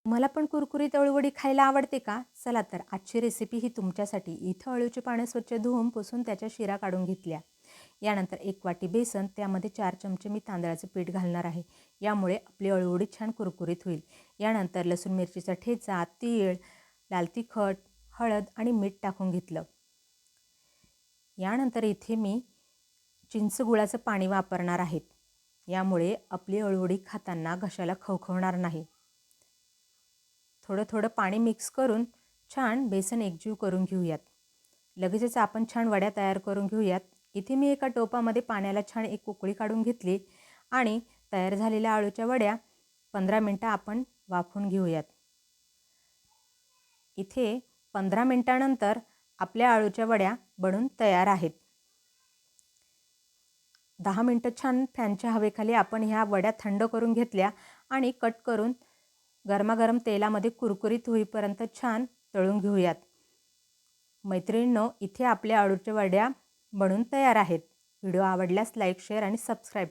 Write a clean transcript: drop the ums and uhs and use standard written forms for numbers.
तुम्हाला पण कुरकुरीत अळूवडी खायला आवडते का? चला तर आजची रेसिपी ही तुमच्यासाठी. इथं अळूचे पानं स्वच्छ धुवून पुसून त्याच्या शिरा काढून घेतल्या. यानंतर 1 वाटी बेसन, त्यामध्ये 4 चमचे मी तांदळाचं पीठ घालणार आहे. यामुळे आपली अळूवडी छान कुरकुरीत होईल. यानंतर लसूण मिरचीचा ठेचा, तीळ, लाल तिखट, हळद आणि मीठ टाकून घेतलं. यानंतर इथे मी चिंच गुळाचं पाणी वापरणार आहे. यामुळे आपली अळूवडी खाताना घशाला खवखवणार नाही. थोडं थोडं पाणी मिक्स करून छान बेसन एकजीव करून घेऊयात. लगेचच आपण छान वड्या तयार करून घेऊयात. इथे मी एका टोपामध्ये पाण्याला छान एक उकळी काढून घेतली आणि तयार झालेल्या अळूच्या वड्या 15 मिनटं आपण वाफवून घेऊयात. इथे 15 मिनटानंतर आपल्या अळूच्या वड्या बनून तयार आहेत. 10 मिनटं छान फॅनच्या हवेखाली आपण ह्या वड्या थंड करून घेतल्या आणि कट करून गरमागरम तेलामध्ये कुरकुरीत होईपर्यंत छान तळून घेऊयात. मैत्रिणींनो, इथे आपल्या अळूच्या वड्या बनून तयार आहेत. व्हिडिओ आवडल्यास लाईक, शेअर आणि सबस्क्राईब